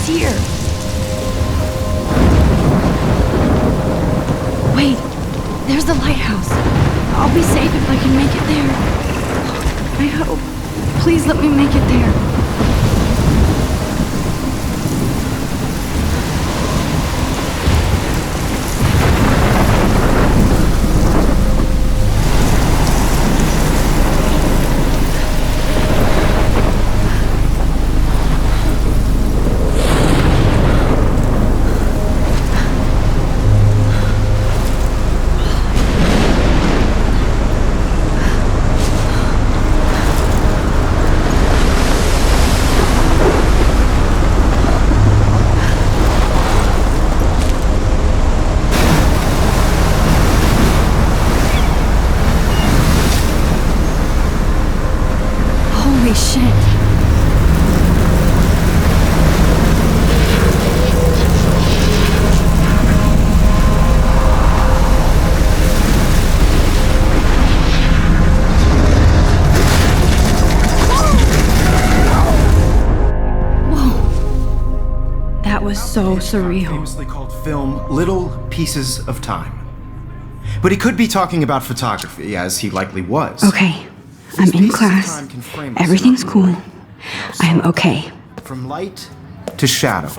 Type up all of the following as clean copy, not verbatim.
He's here. Wait, there's the lighthouse. I'll be safe if I can make it there. I hope. Please let me make it there. Holy shit. Whoa. That was so surreal. Famously called film Little Pieces of Time. But he could be talking about photography, as he likely was. Okay, I'm in class. Everything's cool. I am okay. From light to shadow.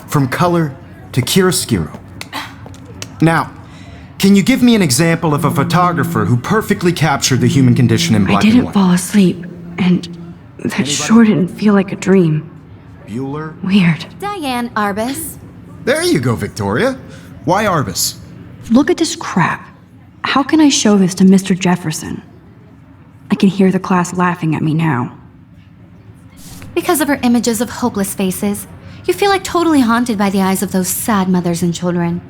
From color to chiaroscuro. Now, can you give me an example of a photographer who perfectly captured the human condition in I black and didn't white? fall asleep, and that sure didn't feel like a dream. Bueller? Weird. Diane Arbus. There you go, Victoria. Why Arbus? Look at this crap. How can I show this to Mr. Jefferson? I can hear the class laughing at me now. Because of her images of hopeless faces, you feel like totally haunted by the eyes of those sad mothers and children.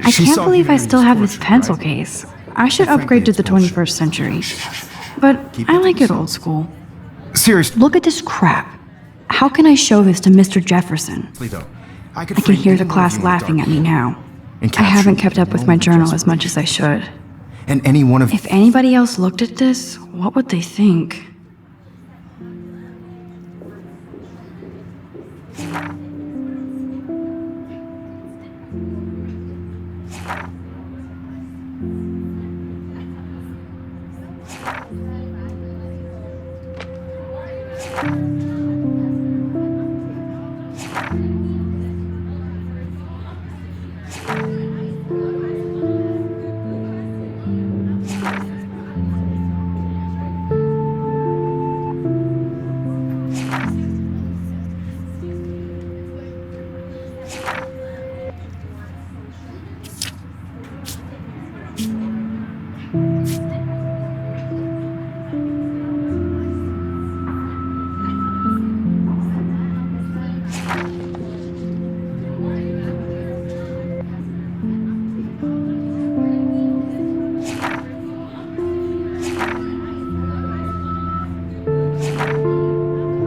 I She can't saw believe I humanity's still have this torture, pencil right? case. I should Frankly, upgrade to it's the bullshit. 21st century. But Keep I it to like it yourself. old school. Seriously, Look at this crap. How can I show this to Mr. Jefferson? though, I can hear the class laughing at me now. I haven't kept up with my journal as much as I should. And any one of If anybody else looked at this, what would they think?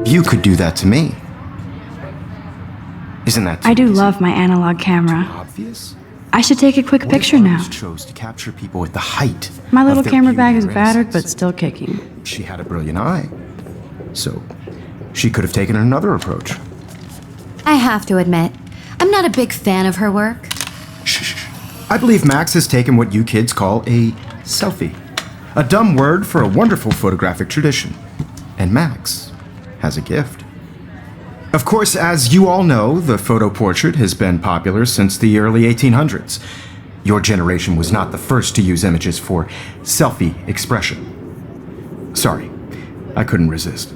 You could do that to me. Isn't that too I do easy? love my analog camera. Obvious? I should take a quick What if picture now. artists chose to capture people at the height My of little their camera beauty bag is or battered, but innocence? still kicking. She had a brilliant eye. So, she could have taken another approach. I have to admit, I'm not a big fan of her work. Shh. I believe Max has taken what you kids call a selfie. A dumb word for a wonderful photographic tradition. And Max has a gift. Of course, as you all know, the photo portrait has been popular since the early 1800s. Your generation was not the first to use images for selfie expression. Sorry, I couldn't resist.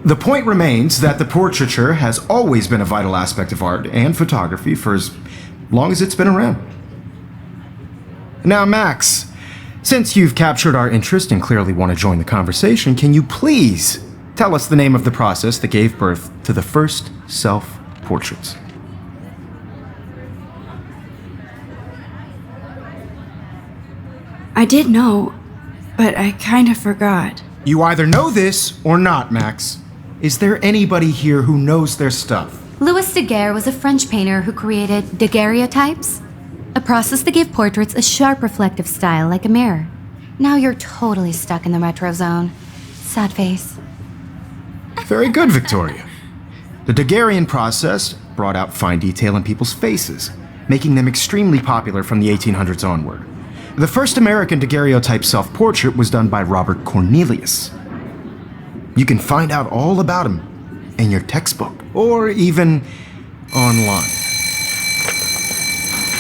The point remains that the portraiture has always been a vital aspect of art and photography for as long as it's been around. Now, Max, since you've captured our interest and clearly want to join the conversation, can you please tell us the name of the process that gave birth to the first self-portraits? I did know, but I kind of forgot. You either know this or not, Max. Is there anybody here who knows their stuff? Louis Daguerre was a French painter who created daguerreotypes, a process that gave portraits a sharp reflective style like a mirror. Now you're totally stuck in the retro zone. Sad face. Very good, Victoria. The Daguerrean process brought out fine detail in people's faces, making them extremely popular from the 1800s onward. The first American daguerreotype self-portrait was done by Robert Cornelius. You can find out all about him in your textbook, or even online.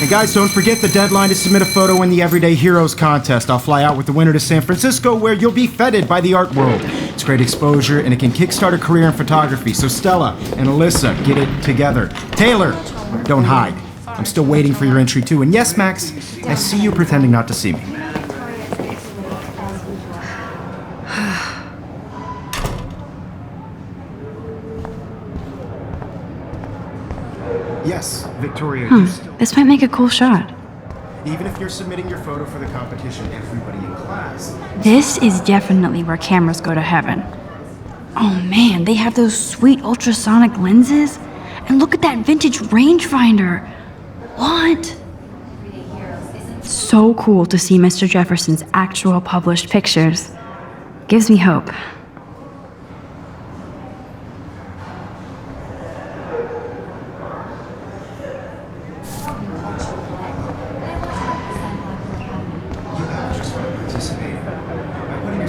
And guys, don't forget the deadline to submit a photo in the Everyday Heroes contest. I'll fly out with the winner to San Francisco, where you'll be feted by the art world. It's great exposure, and it can kickstart a career in photography. So Stella and Alyssa, get it together. Taylor, don't hide. I'm still waiting for your entry too. And yes, Max, I see you pretending not to see me. Yes, Victoria, you still... This might make a cool shot. Even if you're submitting your photo for the competition, everybody in class... This is definitely where cameras go to heaven. Oh man, they have those sweet ultrasonic lenses. And look at that vintage rangefinder. What? So cool to see Mr. Jefferson's actual published pictures. Gives me hope.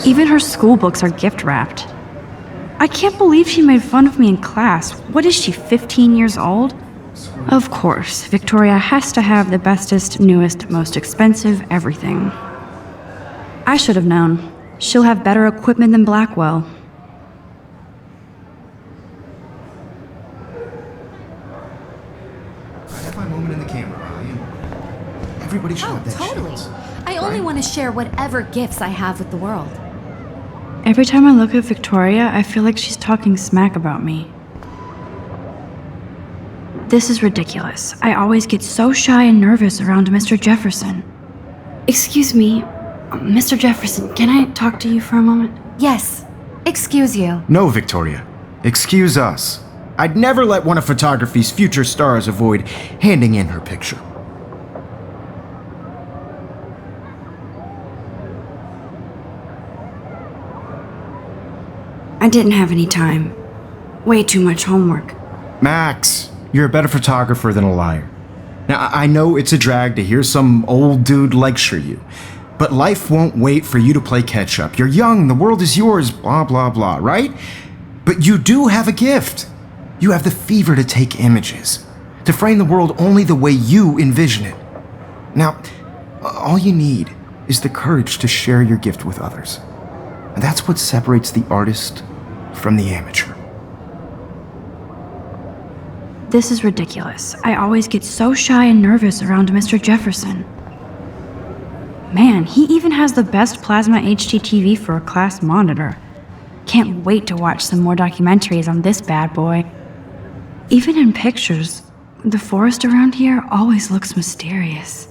Even her school books are gift wrapped. I can't believe she made fun of me in class. What is she, 15 years old? Of course, Victoria has to have the bestest, newest, most expensive everything. I should have known. She'll have better equipment than Blackwell. I have my moment in the camera, Ryan. Everybody should have that Totally. chance. I only want to share whatever gifts I have with the world. Every time I look at Victoria, I feel like she's talking smack about me. This is ridiculous. I always get so shy and nervous around Mr. Jefferson. Excuse me, Mr. Jefferson, can I talk to you for a moment? Yes. Excuse you. No, Victoria. Excuse us. I'd never let one of photography's future stars avoid handing in her picture. I didn't have any time. Way too much homework. Max, you're a better photographer than a liar. Now, I know it's a drag to hear some old dude lecture you, but life won't wait for you to play catch up. You're young, the world is yours, blah, blah, blah, right? But you do have a gift. You have the fever to take images, to frame the world only the way you envision it. Now, all you need is the courage to share your gift with others. And that's what separates the artist from the amateur. This is ridiculous. I always get so shy and nervous around Mr. Jefferson. Man, he even has the best plasma HDTV for a class monitor. Can't wait to watch some more documentaries on this bad boy. Even in pictures, the forest around here always looks mysterious.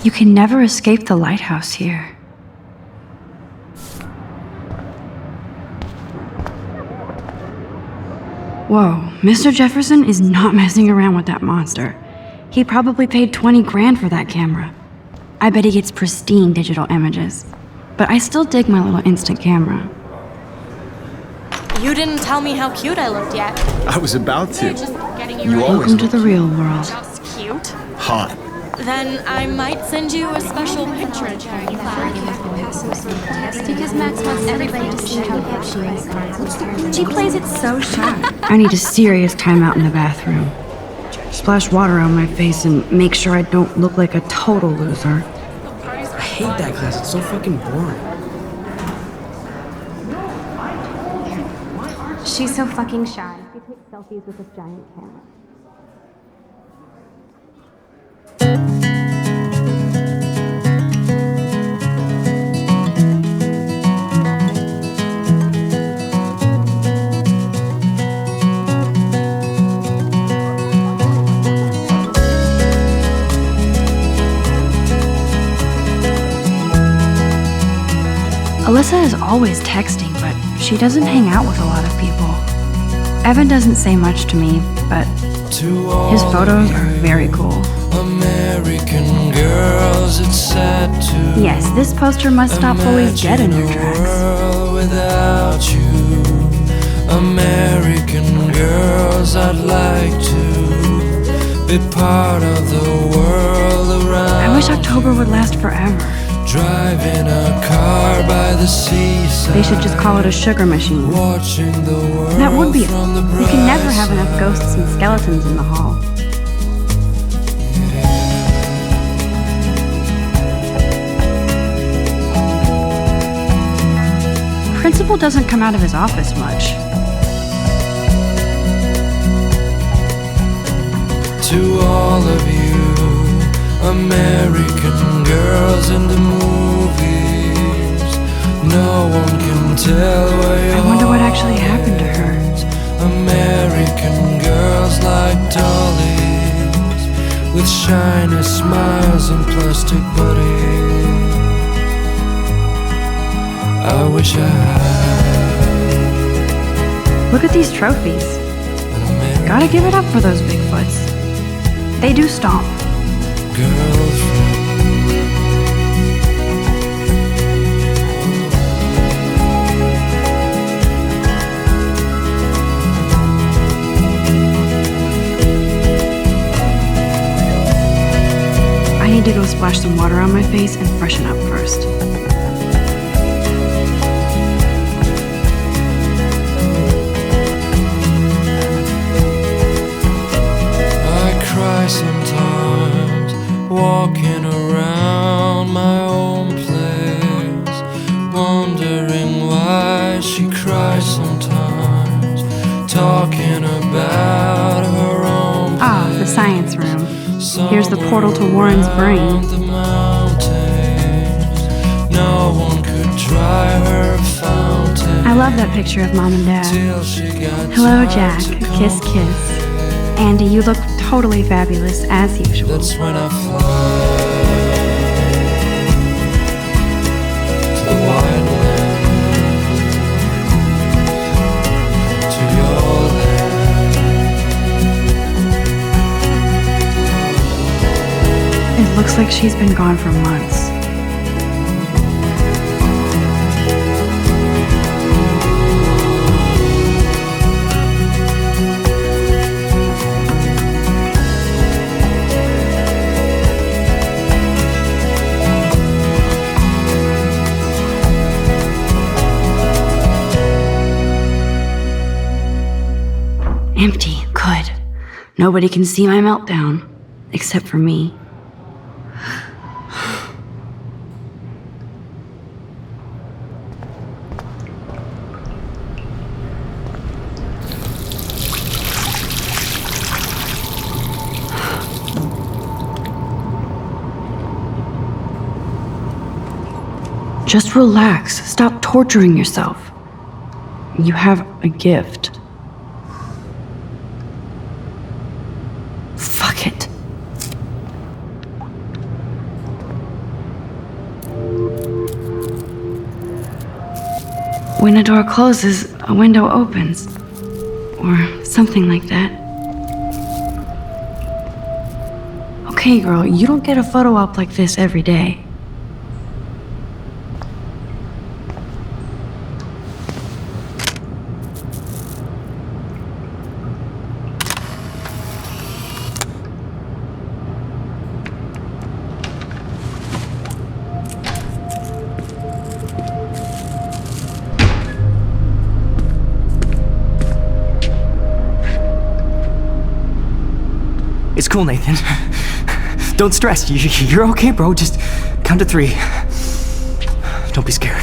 You can never escape the lighthouse here. Whoa, Mr. Jefferson is not messing around with that monster. He probably paid 20 grand for that camera. I bet he gets pristine digital images. But I still dig my little instant camera. You didn't tell me how cute I looked yet. I was about to. Just getting you You ready. always Welcome to the real world. Just cute. hot. Then I might send you a special picture. Because Max wants everybody to see how good she is. She plays it so shy. I need a serious timeout in the bathroom. Splash water on my face and make sure I don't look like a total loser. I hate that class. It's so fucking boring. She's so fucking shy. She takes selfies with this giant camera. Alyssa is always texting, but she doesn't hang out with a lot of people. Evan doesn't say much to me, but his photos are very cool. American girls, it's sad to Yes, this poster must stop Foley's dead in their tracks. world without you. be part of the world around. I wish October would last forever. Driving a car by the seaside. They should just call it a sugar machine. Watching the world That would be it. from the You can never bright have enough ghosts and skeletons in the hall. Principal doesn't come out of his office much. To all of you American girls in the movies, no one can tell where your I wonder what actually happened to her. American girls like dollies, with shiny smiles and plastic bodies. I wish I had Look at these trophies. an American Gotta give it up for those Bigfoots. They do stomp. girlfriend. I need to go splash some water on my face and freshen up first. Cry sometimes, walking around my own place, wondering why she cries sometimes, talking about her own place. Ah, the science room. Here's the portal to Warren's brain. The mountains, no one could dry her fountain. I love that picture of Mom and Dad. Till she got Hello, tired Jack. to Kiss, come. kiss. Andy, you look totally fabulous, as usual. That's when I fly to the wide land, to your land. It looks like she's been gone for months. Empty. Good. Nobody can see my meltdown. Except for me. Just relax. Stop torturing yourself. You have a gift. Fuck it. When a door closes, a window opens. Or something like that. Okay, girl, you don't get a photo op like this every day. It's cool, Nathan. Don't stress. You're okay, bro. Just count to 3. Don't be scared.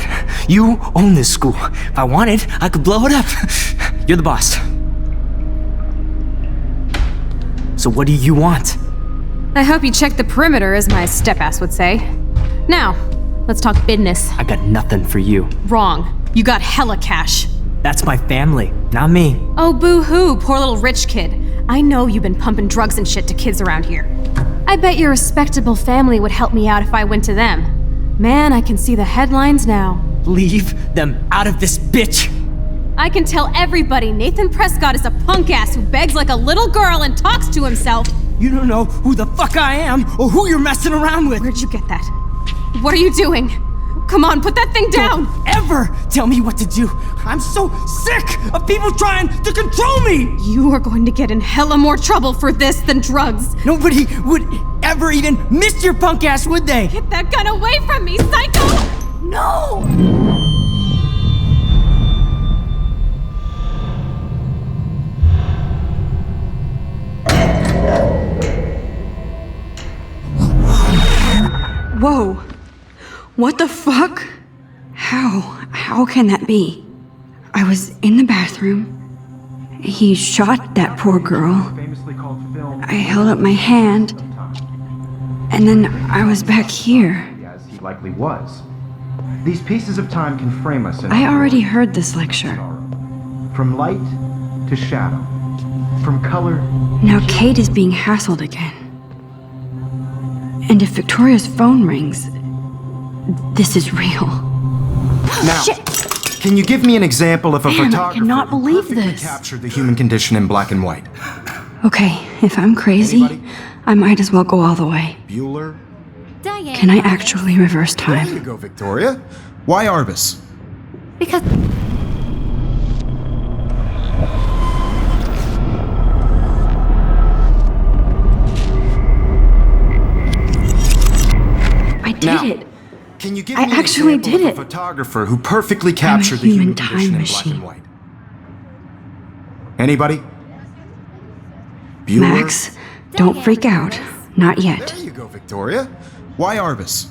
You own this school. If I wanted, I could blow it up. You're the boss. So what do you want? I hope you checked the perimeter, as my step-ass would say. Now, let's talk business. I got nothing for you. Wrong. You got hella cash. That's my family, not me. Oh, boo-hoo, poor little rich kid. I know you've been pumping drugs and shit to kids around here. I bet your respectable family would help me out if I went to them. Man, I can see the headlines now. Leave them out of this bitch. I can tell everybody Nathan Prescott is a punk ass who begs like a little girl and talks to himself. You don't know who the fuck I am or who you're messing around with. Where'd you get that? What are you doing? Come on, put that thing down! Don't ever tell me what to do. I'm so sick of people trying to control me. You are going to get in hella more trouble for this than drugs. Nobody would ever even miss your punk ass, would they? Get that gun away from me, psycho! No! Whoa. What the fuck? How can that be? I was in the bathroom. He shot that poor girl. I held up my hand. And then I was back here. As he likely was. These pieces of time can frame us in I already heard this lecture. from light to shadow, from color. Now Kate is being hassled again. And if Victoria's phone rings, this is real. Now, Shit. can you give me an example of a Man, I photographer cannot who believe perfectly this. captured the human condition in black and white? Okay, if I'm crazy, Anybody? I might as well go all the way. Bueller? Diane. Can I actually reverse There you time? go, Victoria. Why Arbus? Because I did Now, it. Can you give I me an actually example did of a it. photographer who perfectly captured the human human condition time in black machine. and white? Anybody? Bueller? Max, don't freak out. Not yet. There you go, Victoria. Why Arbus?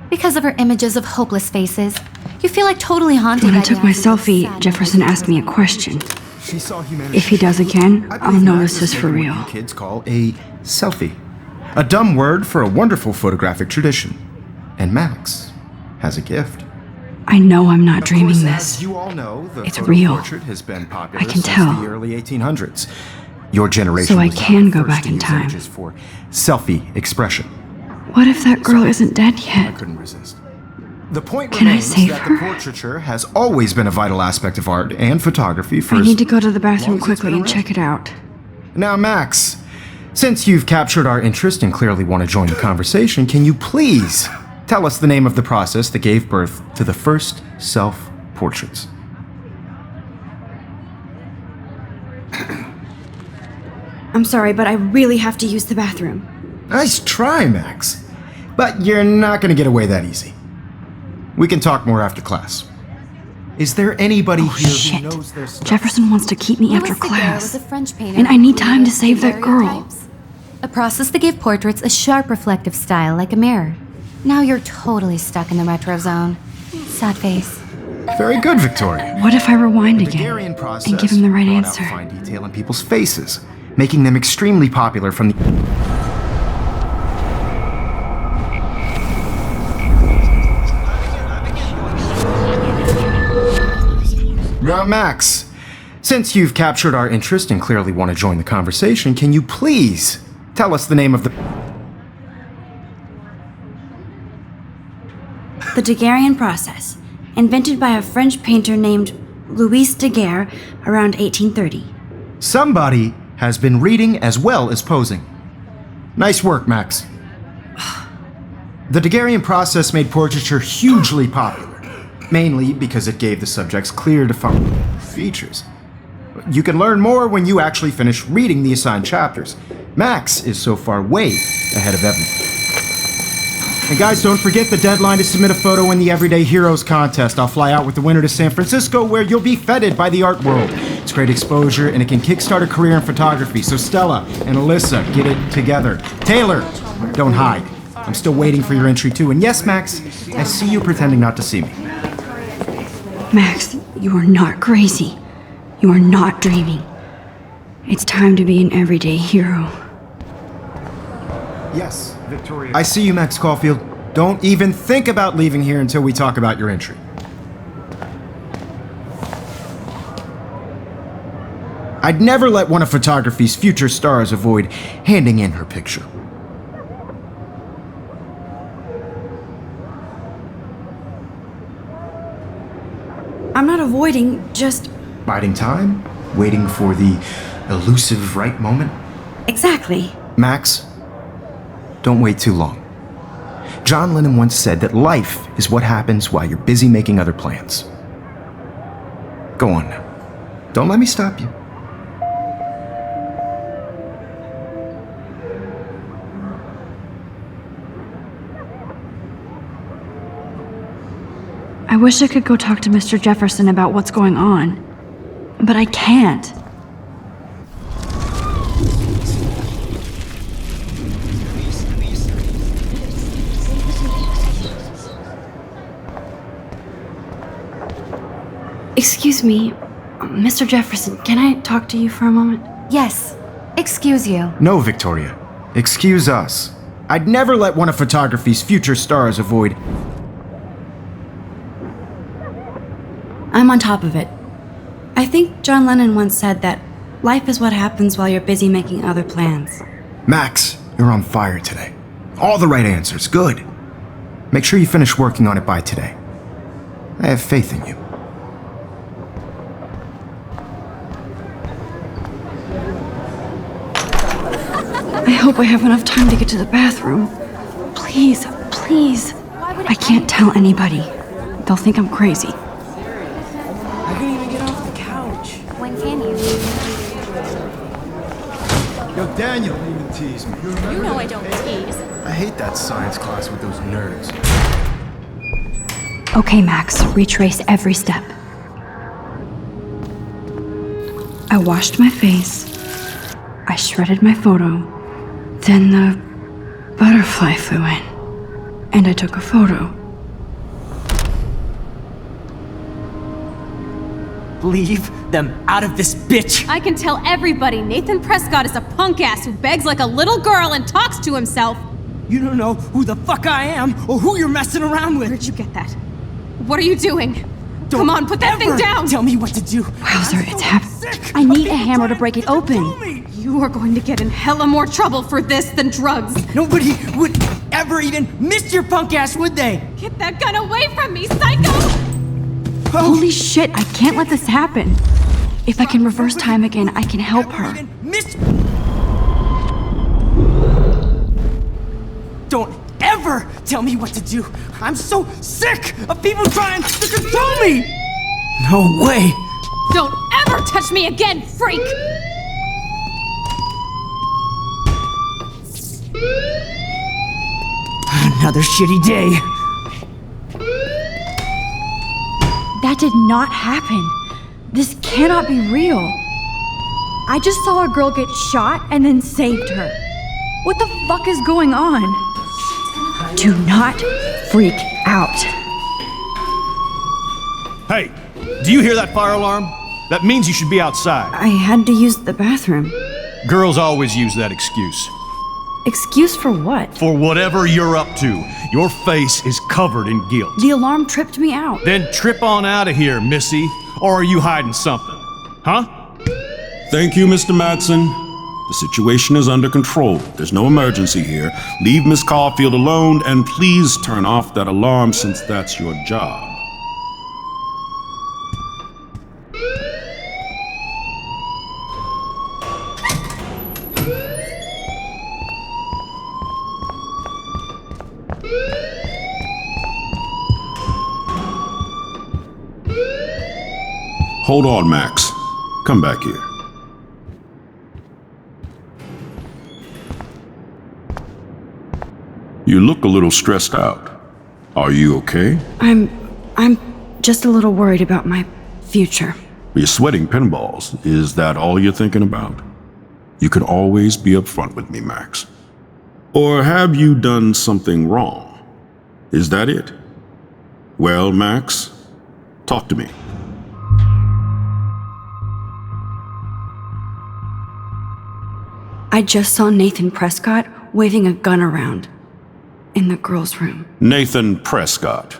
because of her images of hopeless faces, you feel like totally haunted When by I the took my absence of selfie, sadness. Jefferson asked me a question. She saw humanity. If he does again, I I'll believe know Max this is for taking real. what you kids call a selfie. A dumb word for a wonderful photographic tradition. And Max has a gift. I know I'm not Of dreaming course, this. as you all know, the It's photo real. portrait has been popular I can since tell. the early 1800s. Your generation So I was not can the go first back to in use time. images for selfie expression. What if that girl isn't dead I yet? couldn't resist. The point Can I remains save that her? the portraiture has always been a vital aspect of art and photography for I as need to go to the long bathroom as it's quickly been and around. check it out. Now, Max, since you've captured our interest and clearly want to join the conversation, can you please tell us the name of the process that gave birth to the first self-portraits? I'm sorry, but I really have to use the bathroom. Nice try, Max. But you're not going to get away that easy. We can talk more after class. Is there anybody Oh, here shit. who knows their stuff? Jefferson wants to keep me after Louis Daguerre class. was a French painter And I who need time to created save that girl. daguerreotypes, a process that gave portraits a sharp reflective style like a mirror. Now you're totally stuck in the retro zone. Sad face. Very good, Victoria. What if I rewind The again Daguerrean process and give him the right brought answer? out fine detail in people's faces, making them extremely popular from the... Now, Max, since you've captured our interest and clearly want to join the conversation, can you please tell us the name of the... The Daguerrean process, invented by a French painter named Louis Daguerre around 1830. Somebody has been reading as well as posing. Nice work, Max. The Daguerrean process made portraiture hugely popular, mainly because it gave the subjects clear, defined features. You can learn more when you actually finish reading the assigned chapters. Max is so far way ahead of Evan. And guys, don't forget the deadline to submit a photo in the Everyday Heroes contest. I'll fly out with the winner to San Francisco, where you'll be feted by the art world. It's great exposure, and it can kickstart a career in photography. So Stella and Alyssa, get it together. Taylor, don't hide. I'm still waiting for your entry too. And yes, Max, I see you pretending not to see me. Max, you are not crazy. You are not dreaming. It's time to be an everyday hero. Yes, Victoria. I see you, Max Caulfield. Don't even think about leaving here until we talk about your entry. I'd never let one of photography's future stars avoid handing in her picture. I'm not avoiding, just. Biding time, waiting for the elusive right moment. Exactly. Max, don't wait too long. John Lennon once said that life is what happens while you're busy making other plans. Go on now. Don't let me stop you. I wish I could go talk to Mr. Jefferson about what's going on, but I can't. Excuse me, Mr. Jefferson, can I talk to you for a moment? Yes. Excuse you. No, Victoria. Excuse us. I'd never let one of photography's future stars avoid... I'm on top of it. I think John Lennon once said that life is what happens while you're busy making other plans. Max, you're on fire today. All the right answers. Good. Make sure you finish working on it by today. I have faith in you. I hope I have enough time to get to the bathroom. Please, please. I can't tell anybody. They'll think I'm crazy. I couldn't even get off the couch. When can you? Yo, Daniel, you even tease me. You know I don't tease. I hate that science class with those nerds. Okay, Max, retrace every step. I washed my face. I shredded my photo. Then the butterfly flew in, and I took a photo. Leave them out of this bitch! I can tell everybody Nathan Prescott is a punk ass who begs like a little girl and talks to himself. You don't know who the fuck I am or who you're messing around with! Where'd you get that? What are you doing? Don't Come on, put that thing ever down! Tell me what to do! Wowzer, it's happening. Sick I of need a people hammer to trying break it control open. me. You are going to get in hella more trouble for this than drugs. Nobody would ever even miss your punk ass, would they? Get that gun away from me, psycho! Holy shit, I can't let this happen. If I can reverse time again, I can help Ever her. even miss- Don't ever tell me what to do. I'm so sick of people trying to control me. No way. Don't ever touch me again, freak! Another shitty day. That did not happen. This cannot be real. I just saw a girl get shot and then saved her. What the fuck is going on? Do not freak out. Hey, do you hear that fire alarm? That means you should be outside. I had to use the bathroom. Girls always use that excuse. Excuse for what? For whatever you're up to, your face is covered in guilt. The alarm tripped me out. Then trip on out of here, Missy. Or are you hiding something? Huh? Thank you, Mr. Madsen. The situation is under control. There's no emergency here. Leave Miss Caulfield alone, and please turn off that alarm since that's your job. Hold on, Max. Come back here. You look a little stressed out. Are you okay? I'm just a little worried about my future. You're sweating pinballs. Is that all you're thinking about? You can always be upfront with me, Max. Or have you done something wrong? Is that it? Well, Max, talk to me. I just saw Nathan Prescott waving a gun around in the girls' room. Nathan Prescott.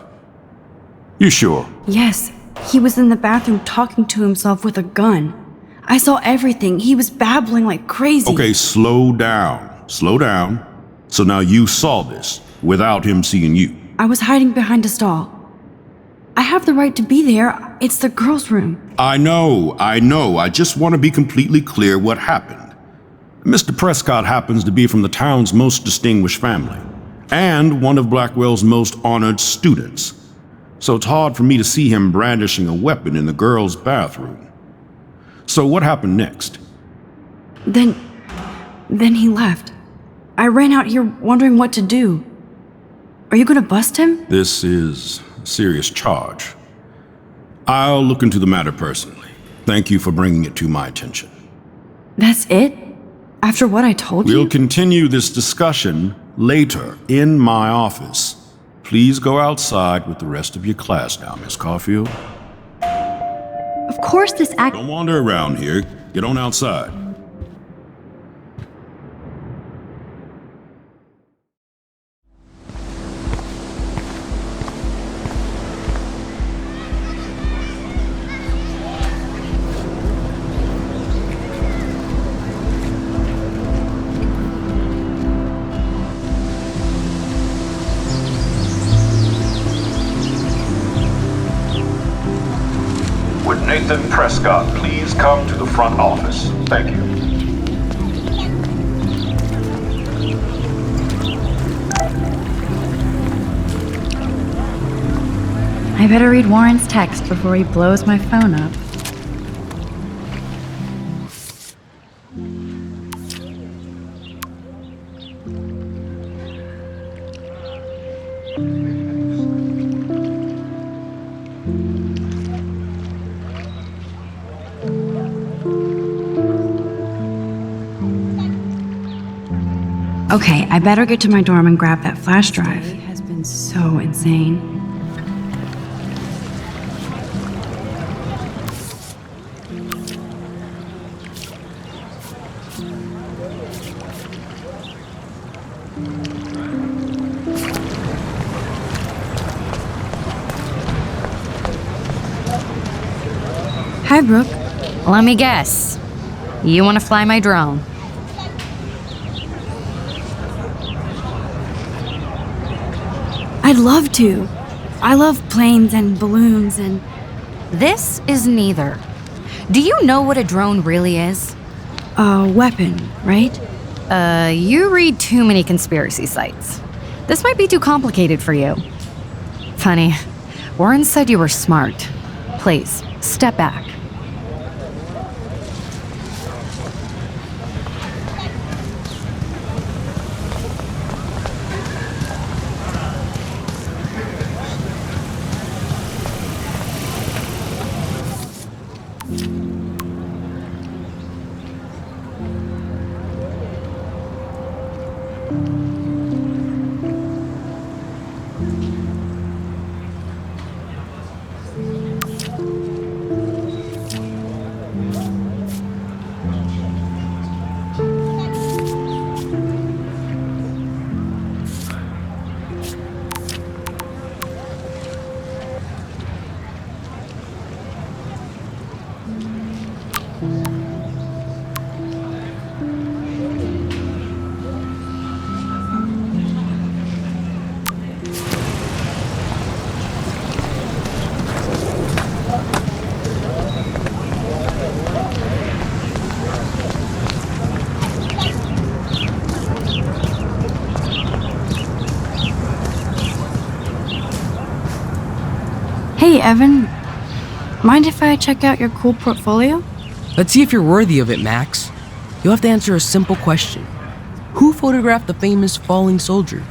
You sure? Yes, he was in the bathroom talking to himself with a gun. I saw everything. He was babbling like crazy. Okay, slow down. Slow down. So now you saw this without him seeing you. I was hiding behind a stall. I have the right to be there. It's the girls' room. I know. I just want to be completely clear what happened. Mr. Prescott happens to be from the town's most distinguished family. and one of Blackwell's most honored students. So it's hard for me to see him brandishing a weapon in the girls' bathroom. So what happened next? Then he left. I ran out here wondering what to do. Are you gonna bust him? This is a serious charge. I'll look into the matter personally. Thank you for bringing it to my attention. That's it? After what I told you? We'll continue this discussion later in my office. Please go outside with the rest of your class now, Miss Caulfield. Of course this act- Don't wander around here. Get on outside. Would Nathan Prescott please come to the front office? Thank you. I better read Warren's text before he blows my phone up. Okay, I better get to my dorm and grab that flash drive. It has been so insane. Hi, Brooke. Let me guess. You want to fly my drone? I'd love to. I love planes and balloons and... This is neither. Do you know what a drone really is? A weapon, right? You read too many conspiracy sites. This might be too complicated for you. Funny, Warren said you were smart. Please, step back. Hey, Evan. Mind if I check out your cool portfolio? Let's see if you're worthy of it, Max. You'll have to answer a simple question. Who photographed the famous falling soldier?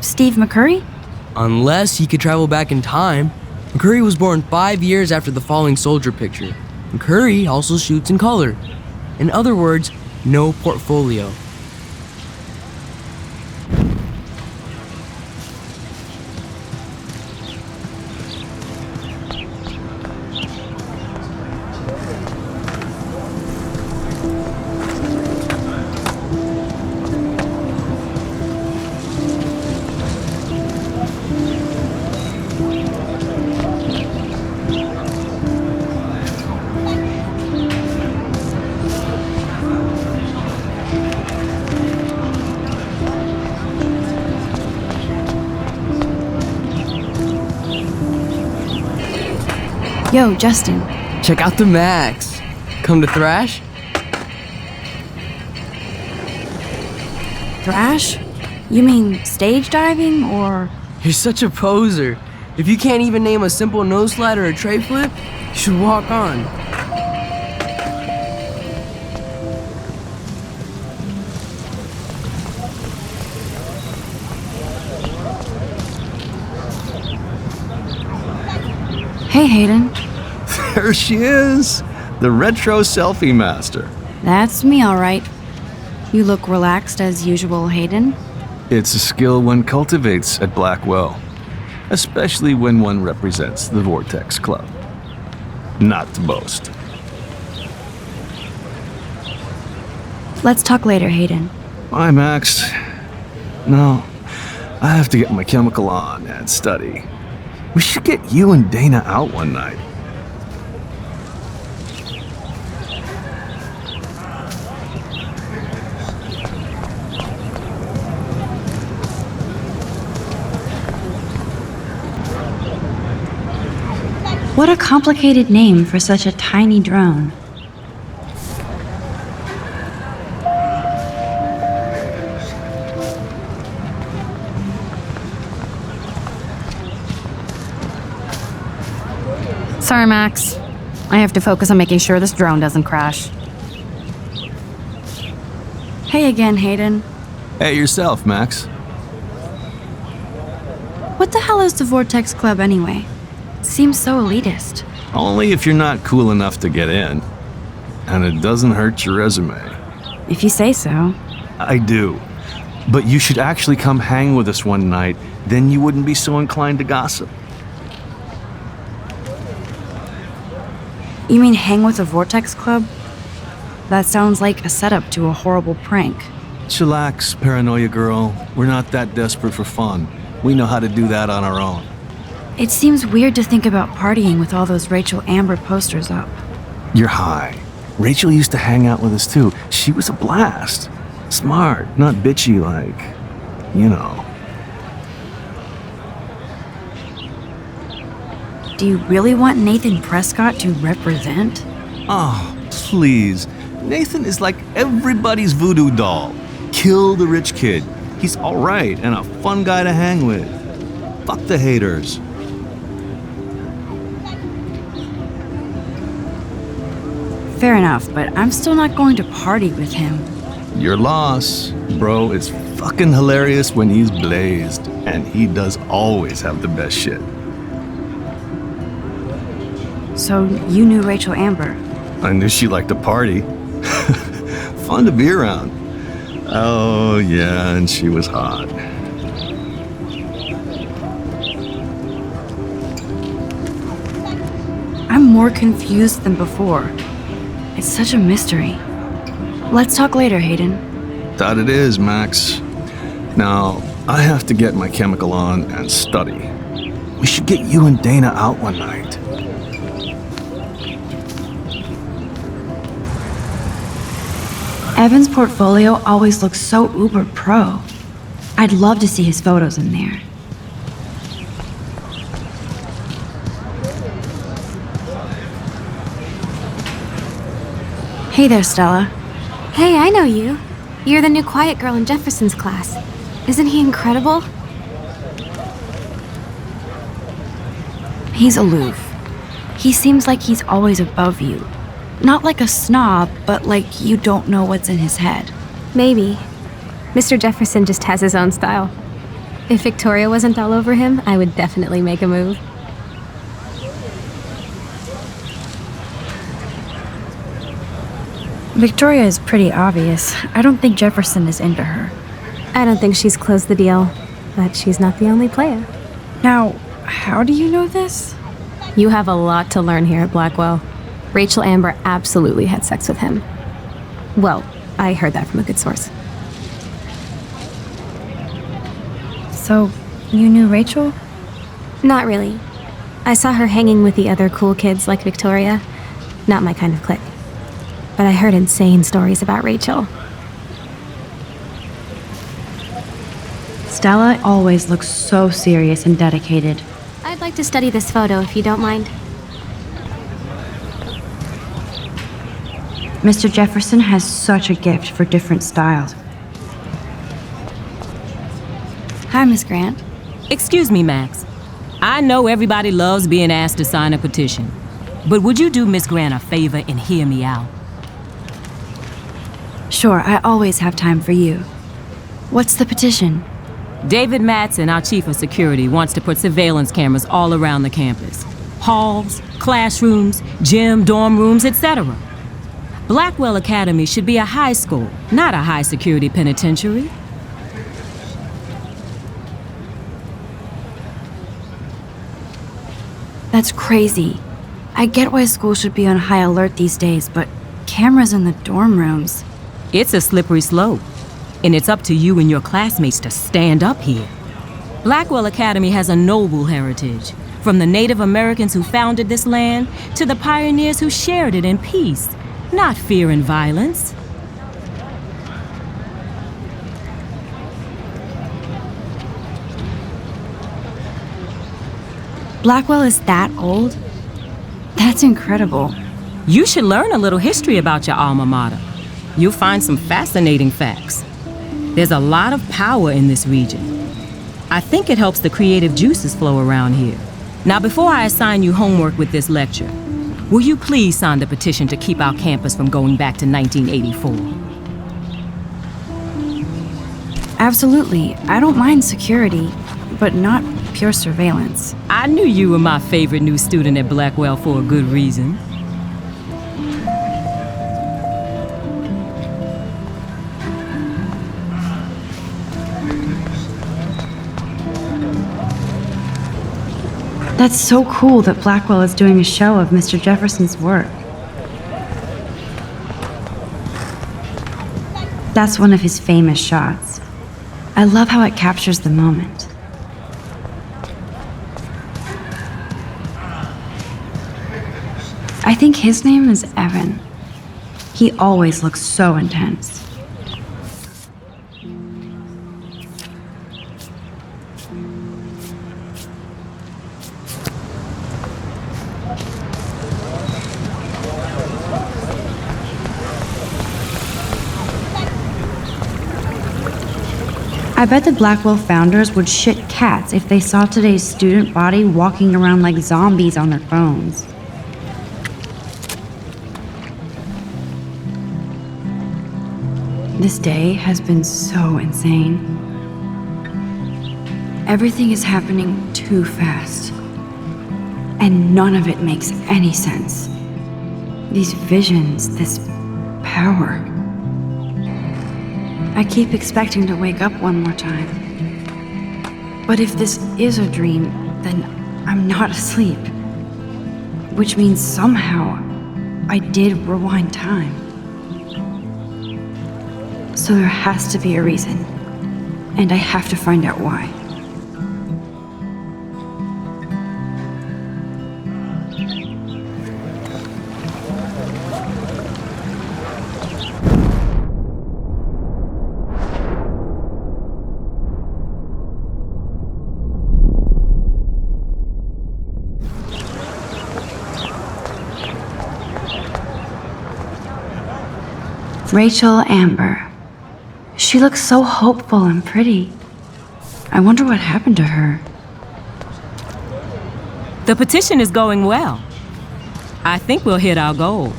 Steve McCurry? Unless he could travel back in time. McCurry was born 5 years after the falling soldier picture. McCurry also shoots in color. In other words, no portfolio. Yo, Justin. Check out the Max. Come to thrash? Thrash? You mean stage diving or... You're such a poser. If you can't even name a simple nose slide or a tray flip, you should walk on. Hey, Hayden. There she is, the retro selfie master. That's me, all right. You look relaxed as usual, Hayden. It's a skill one cultivates at Blackwell, especially when one represents the Vortex Club. Not to boast. Let's talk later, Hayden. Bye, Max. No, I have to get my chemical on and study. We should get you and Dana out one night. What a complicated name for such a tiny drone. Sorry, Max. I have to focus on making sure this drone doesn't crash. Hey again, Hayden. Hey, yourself, Max. What the hell is the Vortex Club anyway? Seems so elitist. Only if you're not cool enough to get in. And it doesn't hurt your resume. If you say so. I do. But you should actually come hang with us one night, then you wouldn't be so inclined to gossip. You mean hang with the Vortex Club? That sounds like a setup to a horrible prank. Chillax, paranoia girl. We're not that desperate for fun. We know how to do that on our own. It seems weird to think about partying with all those Rachel Amber posters up. You're high. Rachel used to hang out with us too. She was a blast. Smart, not bitchy like, you know. Do you really want Nathan Prescott to represent? Oh, please. Nathan is like everybody's voodoo doll. Kill the rich kid. He's all right and a fun guy to hang with. Fuck the haters. Fair enough, but I'm still not going to party with him. Your loss. Bro is fucking hilarious when he's blazed, and he does always have the best shit. So you knew Rachel Amber? I knew she liked to party. Fun to be around. Oh, yeah, and she was hot. I'm more confused than before. It's such a mystery. Let's talk later, Hayden. That it is, Max. Now, I have to get my chemical on and study. We should get you and Dana out one night. Evan's portfolio always looks so uber pro. I'd love to see his photos in there. Hey there, Stella. Hey, I know you. You're the new quiet girl in Jefferson's class. Isn't he incredible? He's aloof. He seems like he's always above you. Not like a snob, but like you don't know what's in his head. Maybe. Mr. Jefferson just has his own style. If Victoria wasn't all over him, I would definitely make a move. Victoria is pretty obvious. I don't think Jefferson is into her. I don't think she's closed the deal, but she's not the only player. Now, how do you know this? You have a lot to learn here at Blackwell. Rachel Amber absolutely had sex with him. Well, I heard that from a good source. So, you knew Rachel? Not really. I saw her hanging with the other cool kids like Victoria. Not my kind of clique. But I heard insane stories about Rachel. Stella always looks so serious and dedicated. I'd like to study this photo if you don't mind. Mr. Jefferson has such a gift for different styles. Hi, Miss Grant. Excuse me, Max. I know everybody loves being asked to sign a petition, but would you do Miss Grant a favor and hear me out? Sure, I always have time for you. What's the petition? David Matson, our chief of security, wants to put surveillance cameras all around the campus. Halls, classrooms, gym, dorm rooms, etc. Blackwell Academy should be a high school, not a high-security penitentiary. That's crazy. I get why schools should be on high alert these days, but cameras in the dorm rooms. It's a slippery slope, and it's up to you and your classmates to stand up here. Blackwell Academy has a noble heritage, from the Native Americans who founded this land to the pioneers who shared it in peace, not fear and violence. Blackwell is that old? That's incredible. You should learn a little history about your alma mater. You'll find some fascinating facts. There's a lot of power in this region. I think it helps the creative juices flow around here. Now, before I assign you homework with this lecture, will you please sign the petition to keep our campus from going back to 1984? Absolutely. I don't mind security, but not pure surveillance. I knew you were my favorite new student at Blackwell for a good reason. That's so cool that Blackwell is doing a show of Mr. Jefferson's work. That's one of his famous shots. I love how it captures the moment. I think his name is Evan. He always looks so intense. I bet the Blackwell founders would shit cats if they saw today's student body walking around like zombies on their phones. This day has been so insane. Everything is happening too fast. And none of it makes any sense. These visions, this power. I keep expecting to wake up one more time. But if this is a dream, then I'm not asleep. Which means somehow I did rewind time. So there has to be a reason. And I have to find out why. Rachel Amber. She looks so hopeful and pretty. I wonder what happened to her. The petition is going well. I think we'll hit our goal.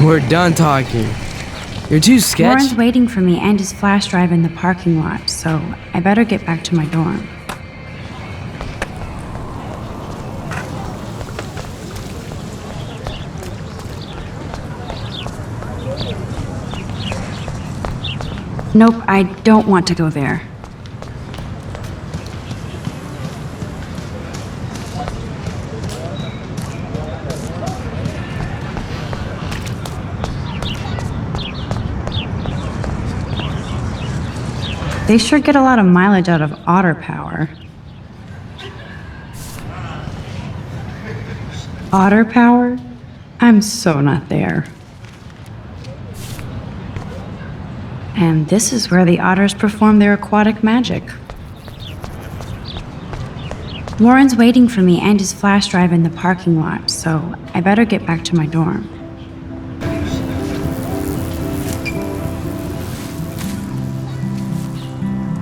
We're done talking. You're too sketchy. Warren's waiting for me and his flash drive in the parking lot, so I better get back to my dorm. Nope, I don't want to go there. They sure get a lot of mileage out of otter power. Otter power? I'm so not there. And this is where the otters perform their aquatic magic. Lauren's waiting for me and his flash drive in the parking lot, so I better get back to my dorm.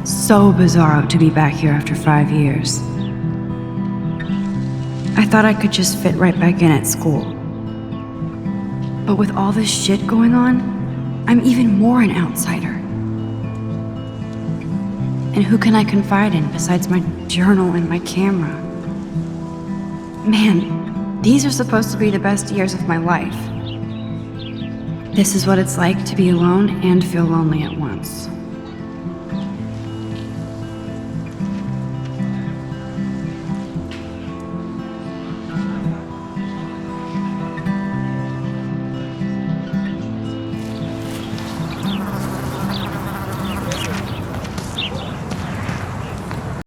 So bizarro to be back here after 5 years. I thought I could just fit right back in at school. But with all this shit going on, I'm even more an outsider. And who can I confide in besides my journal and my camera? Man, these are supposed to be the best years of my life. This is what it's like to be alone and feel lonely at once.